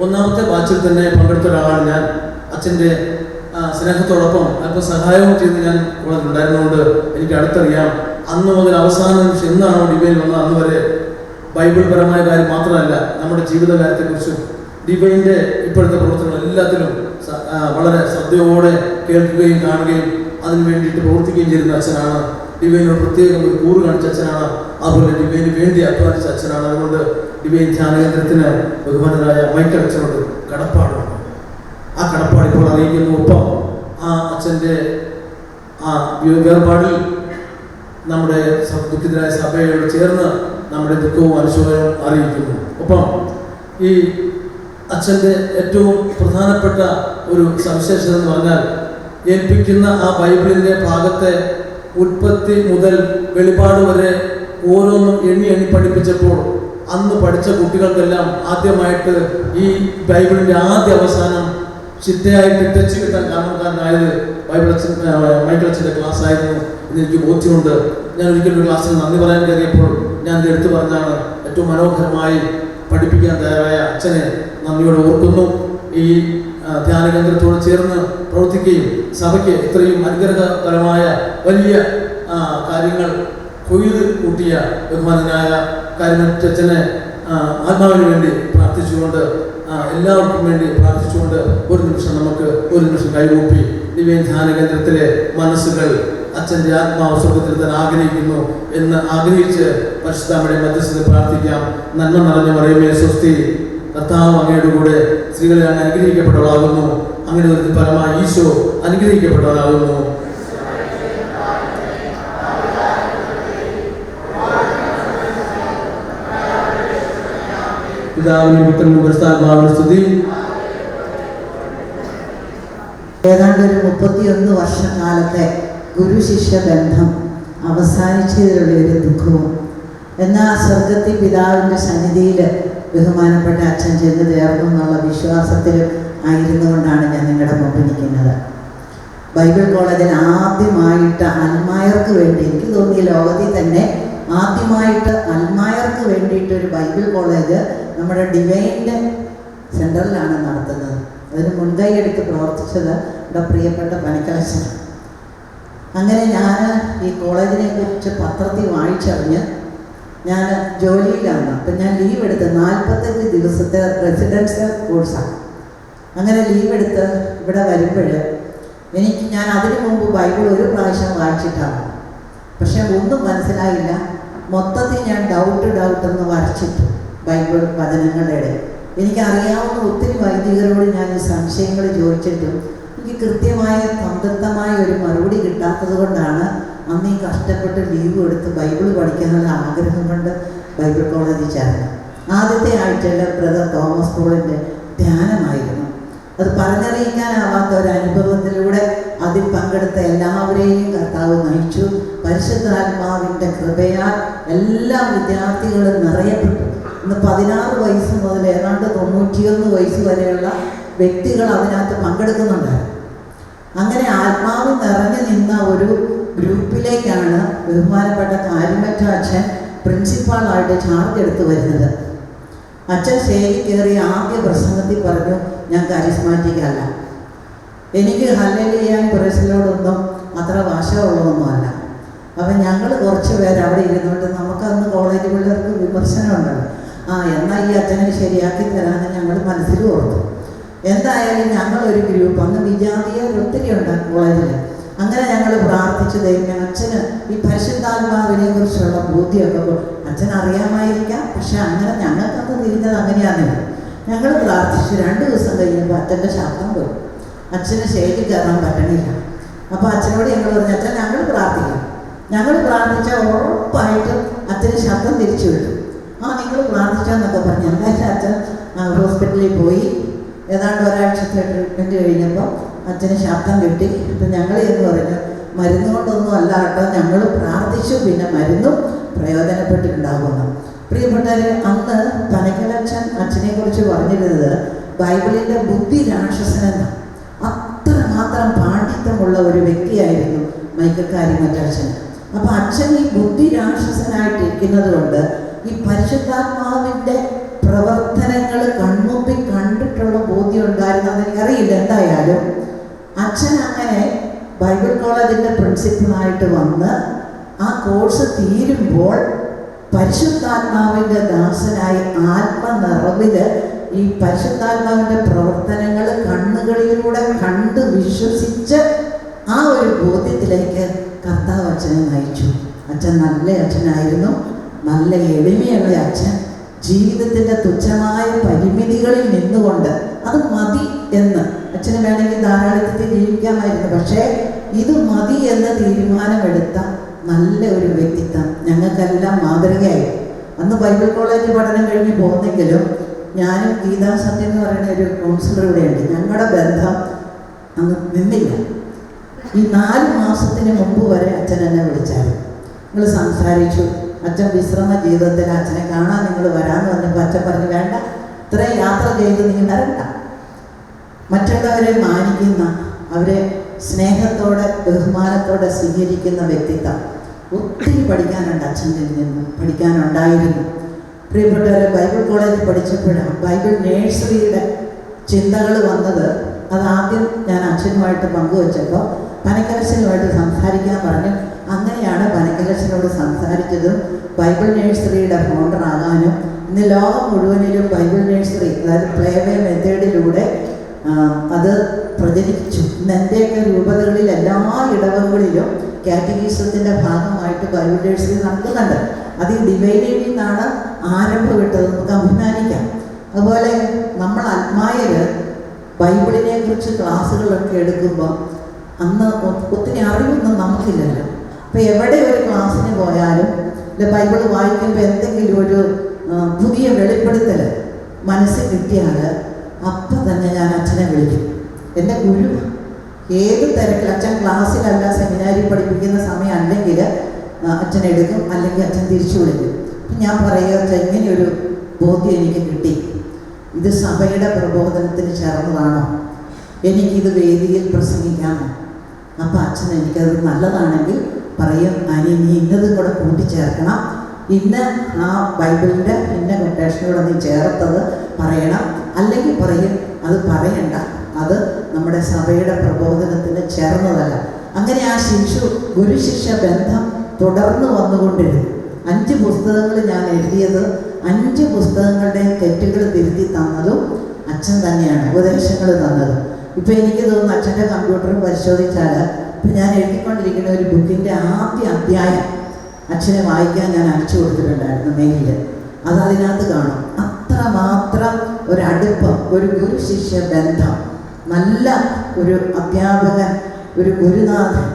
D: 1ാമത്തെ ബാച്ചിൽ തന്നെ പങ്കെടുത്ത ഒരാളാണ് ഞാൻ. അച്ഛൻ്റെ സ്നേഹത്തോടൊപ്പം അല്പം സഹായവും ചെയ്ത് ഞാൻ ഇവിടെ ഉണ്ടായിരുന്നുകൊണ്ട് എനിക്ക് അടുത്തറിയാം. അന്ന് മുതൽ അവസാന നിമിഷം എന്നാണോ ഡിവൈൻ വന്നത് അന്ന് വരെ ബൈബിൾ പരമായ കാര്യം മാത്രമല്ല, നമ്മുടെ ജീവിതകാര്യത്തെക്കുറിച്ചും ഡിവൈൻ്റെ ഇപ്പോഴത്തെ പ്രവർത്തനങ്ങൾ എല്ലാത്തിലും വളരെ ശ്രദ്ധയോടെ കേൾക്കുകയും കാണുകയും അതിന് വേണ്ടിയിട്ട് പ്രവർത്തിക്കുകയും ചെയ്യുന്ന അച്ഛനാണ്. ഡിവൈനോട് പ്രത്യേകം ഒരു കൂറ് കാണിച്ച അച്ഛനാണ്. അതുപോലെ ഡിവൈന് വേണ്ടി അധ്വാനിച്ച അച്ഛനാണ്. അതുകൊണ്ട് ഡിവൈൻ ധ്യാനകേന്ദ്രത്തിന് ബഹുമാനരായ മൈക്കിൾ അച്ഛനോട് കടപ്പാടുണ്ട്. ആ കടപ്പാട് ഇപ്പോൾ അറിയിക്കുന്നു. ഒപ്പം ആ അച്ഛൻ്റെ ആ വേർപാടിൽ നമ്മുടെ ദുഃഖിതരായ സഭയോട് ചേർന്ന് നമ്മുടെ ദുഃഖവും അനുശോചനവും അറിയിക്കുന്നു. ഒപ്പം ഈ അച്ഛൻ്റെ ഏറ്റവും പ്രധാനപ്പെട്ട ഒരു സവിശേഷത എന്ന് പറഞ്ഞാൽ, ഏൽപ്പിക്കുന്ന ആ ബൈബിളിൻ്റെ ഭാഗത്തെ ഉൽപ്പത്തി മുതൽ വെളിപാട് വരെ ഓരോന്നും എണ്ണി പഠിപ്പിച്ചപ്പോൾ അന്ന് പഠിച്ച കുട്ടികൾക്കെല്ലാം ആദ്യമായിട്ട് ഈ ബൈബിളിൻ്റെ ആദ്യ അവസാനം ചിട്ടയായിട്ട് ടച്ച് കിട്ടാൻ കാരണക്കാരനായത് മൈക്കിൾ അച്ഛൻ്റെ ക്ലാസ് ആയിരുന്നു എന്നെനിക്ക് ബോധ്യമുണ്ട്. ഞാൻ ഒരിക്കലും ഒരു ക്ലാസ്സിൽ നന്ദി പറയാൻ കയറിയപ്പോൾ ഞാൻ ഇത് എടുത്തു പറഞ്ഞാണ്. ഏറ്റവും മനോഹരമായി പഠിപ്പിക്കാൻ തയ്യാറായ അച്ഛനെ നന്ദിയോടെ ഓർക്കുന്നു. ഈ ധ്യാനകേന്ദ്രത്തോട് ചേർന്ന് പ്രവർത്തിക്കുകയും സഭയ്ക്ക് ഇത്രയും അനുഗ്രഹപരമായ വലിയ കാര്യങ്ങൾ കൊയ്ത് കൂട്ടിയ ബഹുമാനായ കാരിമറ്റച്ചനെ ആത്മാവിന് വേണ്ടി പ്രാർത്ഥിച്ചുകൊണ്ട്, എല്ലാവർക്കും വേണ്ടി പ്രാർത്ഥിച്ചുകൊണ്ട് ഒരു നിമിഷം കൈകൂപ്പി ഡിവൈൻ ധ്യാനകേന്ദ്രത്തിലെ മനസ്സുകൾ അച്ഛൻ്റെ ആത്മാവ് സ്വർഗത്തിൽ തന്നെ ആഗ്രഹിക്കുന്നു എന്ന് ആഗ്രഹിച്ച് പരിശുദ്ധ അമ്മയുടെ മധ്യസ്ഥതയിൽ പ്രാർത്ഥിക്കാം. നന്മ നിറഞ്ഞ മറിയമേ സ്വസ്തി, കർത്താവ് അങ്ങയുടെ കൂടെ സ്ത്രീകളിൽ അങ്ങ് അനുഗ്രഹിക്കപ്പെട്ടവളാകുന്നു. അങ്ങനെ ഒരു ഫലമായി ഈശോ അനുഗ്രഹിക്കപ്പെട്ടവനാകുന്നു. പിതാവിനും പുത്രനും പരിശുദ്ധാത്മാവിനും സ്തുതി.
E: ഏതാണ്ട് ഒരു 31 വർഷക്കാലത്തെ ഗുരു ശിഷ്യ ബന്ധം അവസാനിച്ചതിലുള്ള ഒരു ദുഃഖവും, എന്നാൽ സ്വർഗത്തിൽ പിതാവിൻ്റെ സന്നിധിയിൽ ബഹുമാനപ്പെട്ട അച്ഛൻ ചെന്ന് ചേർന്നു എന്നുള്ള വിശ്വാസത്തിൽ ആയിരുന്നുകൊണ്ടാണ് ഞാൻ നിങ്ങളുടെ മുമ്പിൽ നിൽക്കുന്നത്. ബൈബിൾ കോളേജിൽ ആദ്യമായിട്ട് അൽമായർക്ക് വേണ്ടി, എനിക്ക് തോന്നി ലോകത്തിൽ തന്നെ ആദ്യമായിട്ട് അൽമായർക്ക് വേണ്ടിയിട്ടൊരു ബൈബിൾ കോളേജ് നമ്മുടെ ഡിവൈൻ്റെ സെൻറ്ററിലാണ് നടത്തുന്നത്. അതിന് മുൻകൈ എടുത്ത് പ്രവർത്തിച്ചത് ഇവിടെ പ്രിയപ്പെട്ട പനക്കലച്ചൻ. അങ്ങനെ ഞാൻ ഈ കോളേജിനെ കുറിച്ച് പത്രത്തിൽ വായിച്ചറിഞ്ഞ് ഞാൻ ജോലിയിലാണ്. അപ്പം ഞാൻ ലീവ് എടുത്ത് 45 ദിവസത്തെ റെസിഡൻഷ്യൽ കോഴ്സാണ്. അങ്ങനെ ലീവ് എടുത്ത് ഇവിടെ വരുമ്പോൾ ഞാൻ അതിനു മുമ്പ് ബൈബിൾ ഒരു പ്രാവശ്യം വായിച്ചിട്ടാണ്. പക്ഷെ ഒന്നും മനസ്സിലായില്ല. മൊത്തത്തിൽ ഞാൻ ഡൗട്ട് എന്ന് വരച്ചിട്ടു ബൈബിൾ വചനങ്ങളുടെ ഇടയിൽ. എനിക്കറിയാവുന്ന ഒത്തിരി വൈദികരോട് ഞാൻ ഈ സംശയങ്ങൾ ചോദിച്ചിട്ടും എനിക്ക് കൃത്യമായ സംതൃപ്തമായ ഒരു മറുപടി കിട്ടാത്തത് കൊണ്ടാണ് അന്ന് ഈ കഷ്ടപ്പെട്ട് ലീവ് എടുത്ത് ബൈബിൾ പഠിക്കാനുള്ള ആഗ്രഹം കൊണ്ട് ബൈബിൾ കോളേജിൽ ചേർന്നു. ആദ്യത്തെ ആഴ്ചയിൽ ബ്രദർ തോമസ് പോളിൻ്റെ ധ്യാനമായിരുന്നു. അത് പറഞ്ഞറിയിക്കാനാവാത്ത ഒരു അനുഭവത്തിലൂടെ അതിൽ പങ്കെടുത്ത എല്ലാവരെയും കർത്താവ് നയിച്ചു. പരിശുദ്ധാത്മാവിൻ്റെ കൃപയാൽ എല്ലാ വിദ്യാർത്ഥികളും നിറയപ്പെട്ടു. ഇന്ന് 16 വയസ്സ് മുതൽ ഏതാണ്ട് 91 വയസ്സ് വരെയുള്ള വ്യക്തികൾ അതിനകത്ത് പങ്കെടുക്കുന്നുണ്ടായിരുന്നു. അങ്ങനെ ആത്മാവ് നിറഞ്ഞു നിന്ന ഒരു ഗ്രൂപ്പിലേക്കാണ് ബഹുമാനപ്പെട്ട കാര്യമറ്റ അച്ഛൻ പ്രിൻസിപ്പാളായിട്ട് ചാർജ് എടുത്ത് വരുന്നത്. അച്ഛൻ സ്റ്റേജിൽ കയറി ആദ്യ പ്രസംഗത്തിൽ പറഞ്ഞു, ഞാൻ കരിസ്മാറ്റിക് അല്ല, എനിക്ക് ഹല്ലേലൂയ പ്രേസിലോടൊന്നും അത്ര വശമുള്ളതൊന്നുമല്ല. അപ്പം ഞങ്ങൾ കുറച്ച് പേര് അവിടെ ഇരുന്നുകൊണ്ട് നമുക്കന്ന് കോളേജ് പിള്ളേർക്ക് വിമർശനമുണ്ടല്ലോ. എന്നാൽ ഈ അച്ഛനെ ശരിയാക്കി തരാമെന്ന് ഞങ്ങൾ മനസ്സിൽ ഓർത്തു. എന്തായാലും ഞങ്ങളൊരു ഗ്രൂപ്പ്, അന്ന് വിജാതീയർ ഒത്തിരി ഉണ്ട് കോളേജിൽ. അങ്ങനെ ഞങ്ങൾ പ്രാർത്ഥിച്ചു, ദൈവമേ അച്ഛന് ഈ പരിശുദ്ധാത്മാവിനെ കുറിച്ചുള്ള ബോധ്യമൊക്കെ അച്ഛൻ അറിയാമായിരിക്കാം, പക്ഷെ അങ്ങനെ ഞങ്ങൾക്കന്ന് തിരിഞ്ഞത് അങ്ങനെയാണ്. ഞങ്ങൾ പ്രാർത്ഥിച്ചു. 2 ദിവസം കഴിയുമ്പോൾ അച്ഛൻ്റെ ശബ്ദം പോയി. അച്ഛന് സ്റ്റേജിൽ കയറാൻ പറ്റണില്ല. അപ്പോൾ അച്ഛനോട് ഞങ്ങൾ പറഞ്ഞു, അച്ഛൻ ഞങ്ങൾ പ്രാർത്ഥിക്കാം. ഞങ്ങൾ പ്രാർത്ഥിച്ചാൽ ഉറപ്പായിട്ടും അച്ഛന് ശബ്ദം തിരിച്ചു വിട്ടു. നിങ്ങൾ പ്രാർത്ഥിച്ചെന്നൊക്കെ പറഞ്ഞു. എന്തായാലും അച്ഛൻ ഹോസ്പിറ്റലിൽ പോയി. ഏതാണ്ട് ഒരാഴ്ചത്തെ ട്രീറ്റ്മെൻറ്റ് കഴിഞ്ഞപ്പോൾ അച്ഛന് ശബ്ദം കിട്ടി. അപ്പം ഞങ്ങൾ എന്ന് പറഞ്ഞു, മരുന്ന് കൊണ്ടൊന്നും അല്ല കേട്ടോ, ഞങ്ങൾ പ്രാർത്ഥിച്ചു, പിന്നെ മരുന്നും പ്രയോജനപ്പെട്ടിട്ടുണ്ടാകുമെന്ന്. പ്രിയപ്പെട്ടവരെ, അന്ന് പനക്കലച്ചൻ അച്ഛനെ കുറിച്ച് പറഞ്ഞിരുന്നത് ബൈബിളിൻ്റെ ബുദ്ധി രാക്ഷസനെന്ന്. അത്രമാത്രം പാണ്ഡിത്യമുള്ള ഒരു വ്യക്തിയായിരുന്നു മൈക്കൽ കാര്യമറ്റച്ഛൻ. അപ്പം അച്ഛൻ ഈ ബുദ്ധി രാക്ഷസനായിട്ടിരിക്കുന്നത് കൊണ്ട് ഈ പരിശുദ്ധാത്മാവിൻ്റെ പ്രവർത്തനങ്ങൾ കൺമുമ്പിൽ കണ്ടിട്ടുള്ള ബോധ്യം ഉണ്ടായിരുന്നെന്ന് എനിക്കറിയില്ല. എന്തായാലും അച്ഛൻ അങ്ങനെ ബൈബിൾ കോളേജിൻ്റെ പ്രിൻസിപ്പളായിട്ട് വന്ന് ആ കോഴ്സ് തീരുമ്പോൾ പരിശുദ്ധാത്മാവിൻ്റെ ദാസനായി ആത്മനിറവിൽ ഈ പരിശുദ്ധാത്മാവിൻ്റെ പ്രവർത്തനങ്ങൾ കണ്ണുകളിലൂടെ കണ്ട് വിശ്വസിച്ച് ആ ഒരു ബോധ്യത്തിലേക്ക് കർത്താവ് അച്ഛനെ നയിച്ചു. അച്ഛൻ നല്ല അച്ഛനായിരുന്നു, നല്ല എളിമയുള്ള അച്ഛൻ. ജീവിതത്തിൻ്റെ തുച്ഛമായ പരിമിതികളിൽ നിന്നുകൊണ്ട് അത് മതി എന്ന്, അച്ഛന് വേണമെങ്കിൽ ധാരാളത്തിൽ ജീവിക്കാമായിരുന്നു, പക്ഷേ ഇത് മതി എന്ന തീരുമാനമെടുത്ത നല്ല ഒരു വ്യക്തിത്വം ഞങ്ങൾക്കെല്ലാം മാതൃകയായി. അന്ന് ബൈബിൾ കോളേജ് പഠനം കഴിഞ്ഞ് പോകുന്നെങ്കിലും ഞാനും ഗീതാസത്യം എന്ന് പറയുന്ന ഒരു കൗൺസിലർ ഇവിടെയുണ്ട്. ഞങ്ങളുടെ ബന്ധം അന്ന് നിന്നില്ല. ഈ 4 മാസത്തിന് മുമ്പ് വരെ അച്ഛൻ എന്നെ വിളിച്ചായിരുന്നു. നിങ്ങൾ സംസാരിച്ചു. അച്ഛൻ വിശ്രമ ജീവിതത്തിൽ അച്ഛനെ കാണാൻ നിങ്ങൾ വരാമെന്ന് പറഞ്ഞപ്പോൾ അച്ഛൻ പറഞ്ഞു, വേണ്ട, ഇത്രയും യാത്ര ചെയ്ത് നിങ്ങൾ വരണ്ട. മറ്റുള്ളവരെ മാനിക്കുന്ന, അവരെ സ്നേഹത്തോടെ ബഹുമാനത്തോടെ സ്വീകരിക്കുന്ന വ്യക്തിത്വം. ഒത്തിരി പഠിക്കാനുണ്ട് അച്ഛനിൽ നിന്ന്, പഠിക്കാനുണ്ടായിരുന്നു. പ്രിയപ്പെട്ടവരെ, ബൈബിൾ കോളേജിൽ പഠിച്ചപ്പോഴാണ് ബൈബിൾ നേഴ്സറിയുടെ ചിന്തകൾ വന്നത്. അതാദ്യം ഞാൻ അച്ഛനുമായിട്ട് പങ്കുവച്ചപ്പോൾ പനക്കലച്ചനുമായിട്ട് സംസാരിക്കാൻ പറഞ്ഞു. അങ്ങനെയാണ് പനക്കലച്ചനോട് സംസാരിച്ചതും ബൈബിൾ നേഴ്സറിയുടെ ഫൗണ്ടറാകാനും ഇന്ന് ലോകം മുഴുവനിലും ബൈബിൾ നേഴ്സറി, അതായത് പ്ലേവേ മെത്തേഡിലൂടെ അത് പ്രചരിച്ചു. ഇന്ന് എൻ്റെയൊക്കെ രൂപതകളിൽ എല്ലാ ഇടവകളിലും കാറ്റഗീസത്തിൻ്റെ ഭാഗമായിട്ട് ബൈബിൾ നേഴ്സറി നടക്കുന്നുണ്ട്. അത് ഈ ഡിവൈനിൽ നിന്നാണ് ആരംഭം വിട്ടത്, നമുക്ക് അഭിമാനിക്കാം. അതുപോലെ നമ്മൾ അൽമായർ ബൈബിളിനെ കുറിച്ച് ക്ലാസ്സുകളൊക്കെ എടുക്കുമ്പോൾ അന്ന് ഒത്തിരി അറിവൊന്നും നമുക്കില്ലല്ലോ. അപ്പോൾ എവിടെ ഒരു ക്ലാസ്സിന് പോയാലും ബൈബിൾ വായിക്കുമ്പോൾ എന്തെങ്കിലും ഒരു പുതിയ വെളിപ്പെടുത്തൽ മനസ്സിൽ കിട്ടിയാൽ അപ്പം തന്നെ ഞാൻ അച്ഛനെ വിളിക്കും. എൻ്റെ ഗുരു ഏത് തിരക്കിൽ, അച്ഛൻ ക്ലാസ്സിലല്ല സെമിനാരി പഠിപ്പിക്കുന്ന സമയം അല്ലെങ്കിൽ അച്ഛൻ എടുക്കും, അല്ലെങ്കിൽ അച്ഛൻ തിരിച്ചു വിളിക്കും. അപ്പം ഞാൻ പറയുക, ഇങ്ങനെയൊരു ബോധ്യം എനിക്ക് കിട്ടി, ഇത് സഭയുടെ പ്രബോധനത്തിന് ചേർന്നതാണോ, എനിക്കിത് വേദിയിൽ പ്രസംഗിക്കാമോ? അപ്പം അച്ഛൻ എനിക്കത് നല്ലതാണെങ്കിൽ പറയും, അനി നീ ഇന്നതും കൂടെ കൂട്ടിച്ചേർക്കണം, ഇന്ന് ആ ബൈബിളിൻ്റെ ഇന്ന കൊട്ടേഷനോടെ നീ ചേർത്തത് പറയണം, അല്ലെങ്കിൽ പറയും അത് പറയണ്ട, അത് നമ്മുടെ സഭയുടെ പ്രബോധനത്തിന് ചേർന്നതല്ല. അങ്ങനെ ആ ഗുരു ശിഷ്യ ബന്ധം തുടർന്ന് വന്നുകൊണ്ടിരുന്നു. 5 പുസ്തകങ്ങൾ ഞാൻ എഴുതിയത്, 5 പുസ്തകങ്ങളുടെയും തെറ്റുകൾ തിരുത്തി തന്നതും അച്ഛൻ തന്നെയാണ്, ഉപദേശങ്ങൾ തന്നത്. ഇപ്പം എനിക്ക് തോന്നുന്നു അച്ഛൻ്റെ കമ്പ്യൂട്ടർ പരിശോധിച്ചാൽ ഇപ്പം ഞാൻ എഴുതിക്കൊണ്ടിരിക്കുന്ന ഒരു ബുക്കിൻ്റെ ആദ്യ അധ്യായം അച്ഛനെ വായിക്കാൻ ഞാൻ അയച്ചു കൊടുത്തിട്ടുണ്ടായിരുന്നു മെയിലിൽ. അത് അതിനകത്ത് കാണും. അത്രമാത്രം ഒരടുപ്പം, ഒരു ഗുരു ശിഷ്യ ബന്ധം, നല്ല ഒരു അധ്യാപകൻ, ഒരു ഗുരുനാഥൻ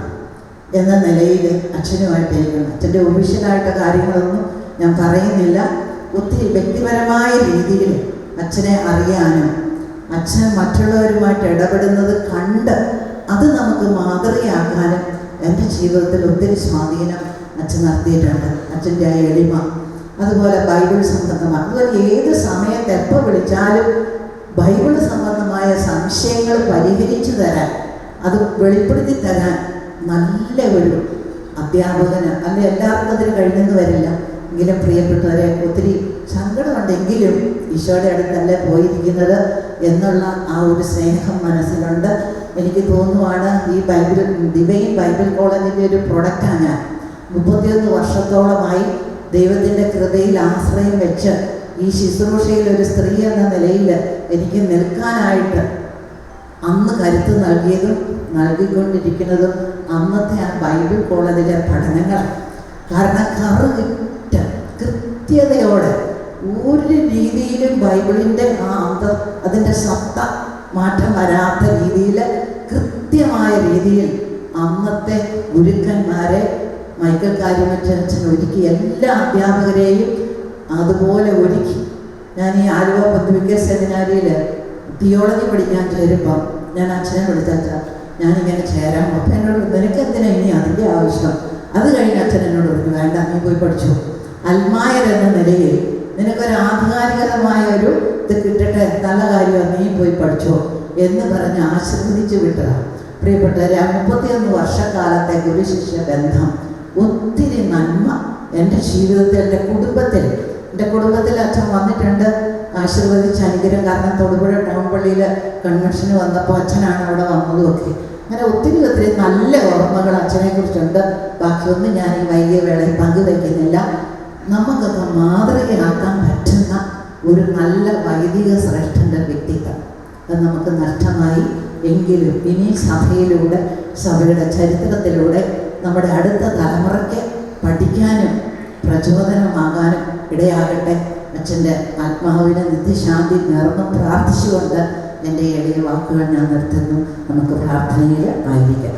E: എന്ന നിലയിൽ അച്ഛനുമായിട്ട് ഇരിക്കണം. അച്ഛൻ്റെ ഒഫീഷ്യലായിട്ട് കാര്യങ്ങളൊന്നും ഞാൻ പറയുന്നില്ല. ഒത്തിരി വ്യക്തിപരമായ രീതിയിൽ അച്ഛനെ അറിയാനും അച്ഛൻ മറ്റുള്ളവരുമായിട്ട് ഇടപെടുന്നത് കണ്ട് അത് നമുക്ക് മാതൃകയാക്കാനും എൻ്റെ ജീവിതത്തിൽ ഒത്തിരി സ്വാധീനം അച്ഛൻ നടത്തിയിട്ടുണ്ട്. അച്ഛൻ്റെ ആ എളിമ, അതുപോലെ ബൈബിൾ സംബന്ധമായ, അതുപോലെ ഏത് സമയത്ത് എപ്പോൾ വിളിച്ചാലും ബൈബിൾ സംബന്ധമായ സംശയങ്ങൾ പരിഹരിച്ചു തരാൻ, അത് വെളിപ്പെടുത്തി തരാൻ നല്ല ഒരു അധ്യാപകന്, അല്ലെ എല്ലാവർക്കും അതിന് കഴിഞ്ഞെന്ന് വരില്ല. എങ്കിലും പ്രിയപ്പെട്ടവരെ, ഒത്തിരി സങ്കടമുണ്ടെങ്കിലും ഈശോയുടെ അടുത്തല്ലേ പോയിരിക്കുന്നത് എന്നുള്ള ആ ഒരു സ്നേഹം മനസ്സിലുണ്ട്. എനിക്ക് തോന്നുവാണ് ഈ ഡിവൈൻ ബൈബിൾ കോളേജിൻ്റെ ഒരു പ്രൊഡക്റ്റാണ് ഞാൻ. 31 വർഷത്തോളമായി ദൈവത്തിൻ്റെ കൃപയിൽ ആശ്രയം വെച്ച് ഈ ശുശ്രൂഷയിൽ ഒരു സ്ത്രീ എന്ന നിലയിൽ എനിക്ക് നിൽക്കാനായിട്ട് അന്ന് കരുത്ത് നൽകിയതും നൽകിക്കൊണ്ടിരിക്കുന്നതും അന്നത്തെ ആ ബൈബിൾ കോളേജിലെ പഠനങ്ങൾ. കാരണം കൃത്യതയോടെ ഒരു രീതിയിലും ബൈബിളിൻ്റെ ആ അതിൻ്റെ സത്ത മാറ്റം വരാത്ത രീതിയിൽ കൃത്യമായ രീതിയിൽ അന്നത്തെ ഗുരുക്കന്മാരെ മൈക്കൽ കാര്യമറ്റൻ ഒരുക്കി, എല്ലാ അധ്യാപകരെയും അതുപോലെ ഒരുക്കി. ഞാൻ ഈ ആലുവ പന്തിവിക്ക സെമിനാരിയിൽ തിയോളജി പഠിക്കാൻ ചേരുമ്പം ഞാൻ അച്ഛനെ വിളിച്ചാച്ചാ ഞാനിങ്ങനെ ചേരാം. അപ്പം എന്നോട് നിനക്ക് എന്തിനാ ഇനി അതിൻ്റെ ആവശ്യം? അത് കഴിഞ്ഞ് അച്ഛൻ എന്നോട് പറഞ്ഞു, വേണ്ട, നീ പോയി പഠിച്ചു. അൽമായർ എന്ന നിലയിൽ നിനക്കൊരു ആധികാരികമായ ഒരു ഇത് കിട്ടട്ടെ, നല്ല കാര്യമാണ്, നീ പോയി പഠിച്ചോ എന്ന് പറഞ്ഞ് ആശീർവദിച്ച് വിട്ടതാണ്. പ്രിയപ്പെട്ടവരെ, 31 വർഷക്കാലത്തെ ഗുരുശിഷ്യ ബന്ധം ഒത്തിരി നന്മ എൻ്റെ ജീവിതത്തിൽ, എൻ്റെ കുടുംബത്തിൽ അച്ഛൻ വന്നിട്ടുണ്ട്, ആശീർവദിച്ച് അനുഗ്രഹം. കാരണം തൊടുപുഴ ടൗൺ പള്ളിയിൽ കൺവെൻഷന് വന്നപ്പോൾ അച്ഛനാണ് അവിടെ വന്നതുമൊക്കെ. അങ്ങനെ ഒത്തിരി നല്ല ഓർമ്മകൾ അച്ഛനെക്കുറിച്ചുണ്ട്. ബാക്കിയൊന്നും ഞാൻ ഈ വൈകിയ വേളയിൽ പങ്കുവയ്ക്കുന്നില്ല. നമുക്കൊക്കെ മാതൃകയാക്കാൻ പറ്റുന്ന ഒരു നല്ല വൈദിക ശ്രേഷ്ഠൻ്റെ വ്യക്തിത്വം അത് നമുക്ക് നഷ്ടമായി. എങ്കിലും ഇനി സഭയിലൂടെ, സഭയുടെ ചരിത്രത്തിലൂടെ നമ്മുടെ അടുത്ത തലമുറയ്ക്ക് പഠിക്കാനും പ്രചോദനമാകാനും ഇടയാകട്ടെ. അച്ഛൻ്റെ ആത്മാവിന് നിത്യശാന്തി നേർന്ന് പ്രാർത്ഥിച്ചുകൊണ്ട് എൻ്റെ എളിയ വാക്കുകൾ ഞാൻ നിർത്തുന്നു. നമുക്ക് പ്രാർത്ഥനയിൽ ആയിരിക്കാം.